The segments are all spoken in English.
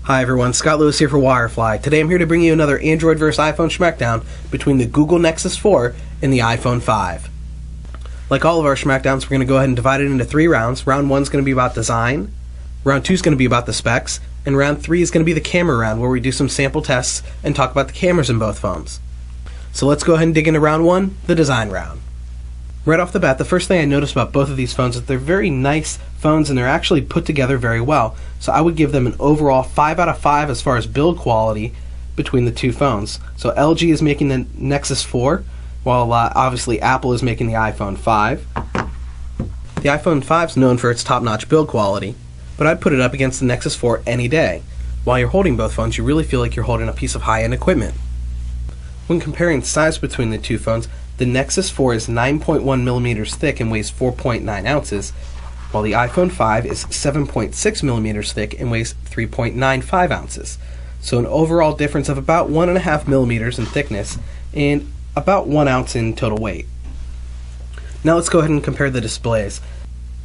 Hi everyone, Scott Lewis here for Wirefly. Today I'm here to bring you another Android vs iPhone Schmackdown between the Google Nexus 4 and the iPhone 5. Like all of our Schmackdowns, we're going to go ahead and divide it into 3 rounds. Round 1 is going to be about design, round 2 is going to be about the specs, and round 3 is going to be the camera round where we do some sample tests and talk about the cameras in both phones. So let's go ahead and dig into round 1, the design round. Right off the bat, the first thing I noticed about both of these phones is that they're very nice phones and they're actually put together very well. So I would give them an overall 5 out of 5 as far as build quality between the two phones. So LG is making the Nexus 4, while obviously Apple is making the iPhone 5. The iPhone 5 is known for its top-notch build quality, but I'd put it up against the Nexus 4 any day. While you're holding both phones, you really feel like you're holding a piece of high-end equipment. When comparing size between the two phones, the Nexus 4 is 9.1 millimeters thick and weighs 4.9 ounces, while the iPhone 5 is 7.6 millimeters thick and weighs 3.95 ounces. So an overall difference of about 1.5 millimeters in thickness and about 1 ounce in total weight. Now let's go ahead and compare the displays.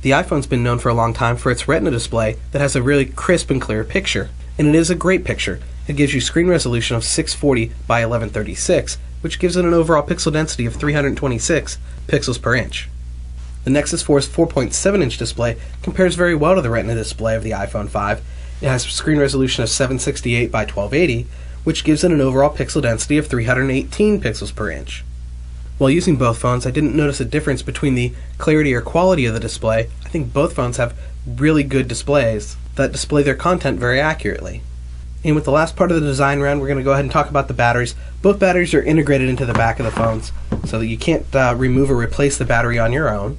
The iPhone's been known for a long time for its Retina display that has a really crisp and clear picture, and it is a great picture. It gives you screen resolution of 640 by 1136, which gives it an overall pixel density of 326 pixels per inch. The Nexus 4's 4.7-inch display compares very well to the Retina display of the iPhone 5. It has a screen resolution of 768 by 1280, which gives it an overall pixel density of 318 pixels per inch. While using both phones, I didn't notice a difference between the clarity or quality of the display. I think both phones have really good displays that display their content very accurately. And with the last part of the design round, we're going to go ahead and talk about the batteries. Both batteries are integrated into the back of the phones, so that you can't remove or replace the battery on your own.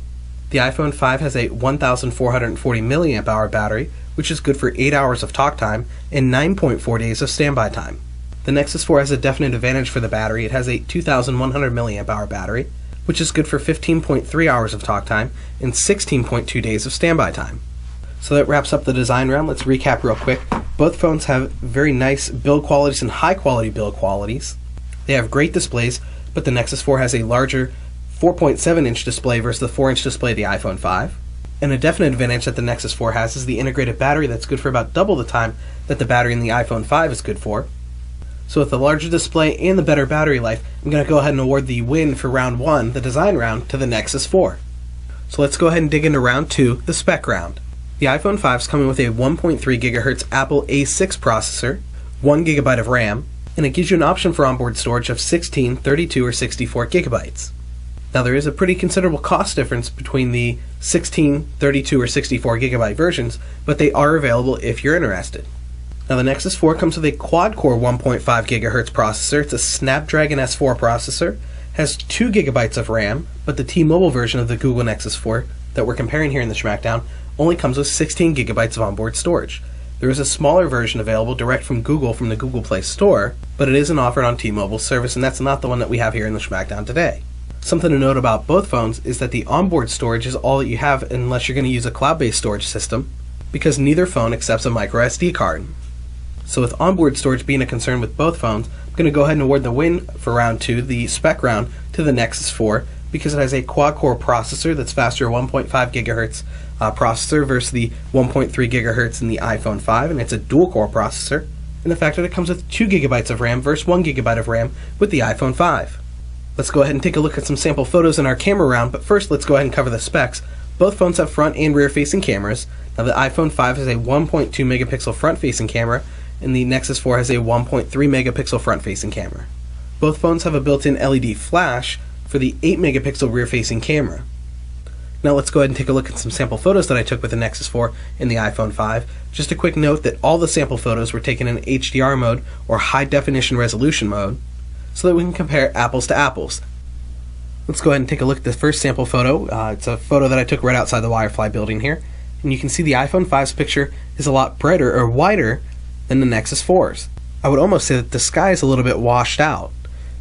The iPhone 5 has a 1,440 milliamp hour battery, which is good for 8 hours of talk time and 9.4 days of standby time. The Nexus 4 has a definite advantage for the battery. It has a 2,100 milliamp hour battery, which is good for 15.3 hours of talk time and 16.2 days of standby time. So that wraps up the design round. Let's recap real quick. Both phones have very nice build qualities and high quality build qualities. They have great displays, but the Nexus 4 has a larger 4.7-inch display versus the 4-inch display of the iPhone 5. And a definite advantage that the Nexus 4 has is the integrated battery that's good for about double the time that the battery in the iPhone 5 is good for. So with the larger display and the better battery life, I'm going to go ahead and award the win for round 1, the design round, to the Nexus 4. So let's go ahead and dig into round 2, the spec round. The iPhone 5 is coming with a 1.3 GHz Apple A6 processor, 1 GB of RAM, and it gives you an option for onboard storage of 16, 32, or 64 gigabytes. Now there is a pretty considerable cost difference between the 16, 32, or 64 gigabyte versions, but they are available if you're interested. Now the Nexus 4 comes with a quad-core 1.5 GHz processor. It's a Snapdragon S4 processor, has 2 gigabytes of RAM, but the T-Mobile version of the Google Nexus 4 that we're comparing here in the Schmackdown only comes with 16 gigabytes of onboard storage. There is a smaller version available direct from Google from the Google Play Store, but it isn't offered on T-Mobile's service, and that's not the one that we have here in the Schmackdown today. Something to note about both phones is that the onboard storage is all that you have unless you're going to use a cloud-based storage system, because neither phone accepts a micro SD card. So with onboard storage being a concern with both phones, I'm going to go ahead and award the win for round 2, the spec round, to the Nexus 4, because it has a quad-core processor that's faster, 1.5 GHz processor versus the 1.3 GHz in the iPhone 5, and it's a dual-core processor, and the fact that it comes with 2 gigabytes of RAM versus 1 gigabyte of RAM with the iPhone 5. Let's go ahead and take a look at some sample photos in our camera round, but first let's go ahead and cover the specs. Both phones have front and rear-facing cameras. Now the iPhone 5 has a 1.2 megapixel front-facing camera, and the Nexus 4 has a 1.3 megapixel front-facing camera. Both phones have a built-in LED flash for the 8 megapixel rear-facing camera. Now let's go ahead and take a look at some sample photos that I took with the Nexus 4 and the iPhone 5. Just a quick note that all the sample photos were taken in HDR mode or high definition resolution mode so that we can compare apples to apples. Let's go ahead and take a look at the first sample photo. It's a photo that I took right outside the Wirefly building here, and you can see the iPhone 5's picture is a lot brighter or wider than the Nexus 4's. I would almost say that the sky is a little bit washed out.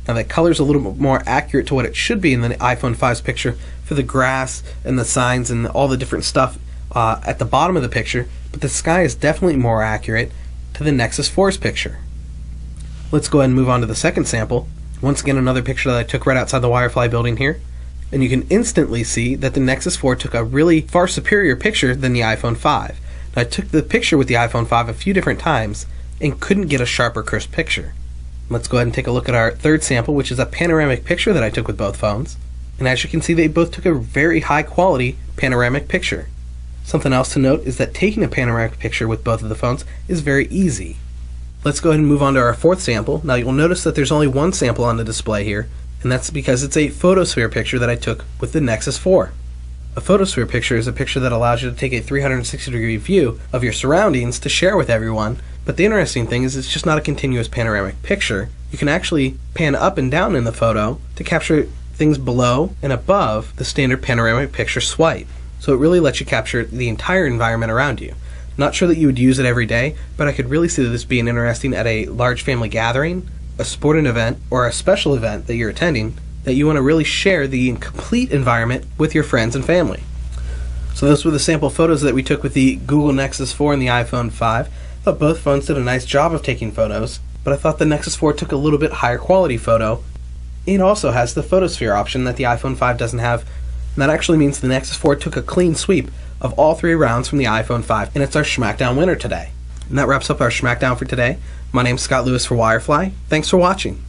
Now that color is a little bit more accurate to what it should be in the iPhone 5's picture for the grass and the signs and all the different stuff at the bottom of the picture, but the sky is definitely more accurate to the Nexus 4's picture. Let's go ahead and move on to the second sample. Once again, another picture that I took right outside the Wirefly building here, and you can instantly see that the Nexus 4 took a really far superior picture than the iPhone 5. Now, I took the picture with the iPhone 5 a few different times, and couldn't get a sharp or crisp picture. Let's go ahead and take a look at our third sample, which is a panoramic picture that I took with both phones. And as you can see, they both took a very high quality panoramic picture. Something else to note is that taking a panoramic picture with both of the phones is very easy. Let's go ahead and move on to our fourth sample. Now you'll notice that there's only one sample on the display here, and that's because it's a photosphere picture that I took with the Nexus 4. A photosphere picture is a picture that allows you to take a 360-degree view of your surroundings to share with everyone, but the interesting thing is it's just not a continuous panoramic picture. You can actually pan up and down in the photo to capture things below and above the standard panoramic picture swipe. So it really lets you capture the entire environment around you. Not sure that you would use it every day, but I could really see this being interesting at a large family gathering, a sporting event, or a special event that you're attending that you want to really share the complete environment with your friends and family. So those were the sample photos that we took with the Google Nexus 4 and the iPhone 5. I thought both phones did a nice job of taking photos, but I thought the Nexus 4 took a little bit higher quality photo. It also has the photosphere option that the iPhone 5 doesn't have, and that actually means the Nexus 4 took a clean sweep of all three rounds from the iPhone 5, and it's our Schmackdown winner today. And that wraps up our Schmackdown for today. My name's Scott Lewis for Wirefly. Thanks for watching.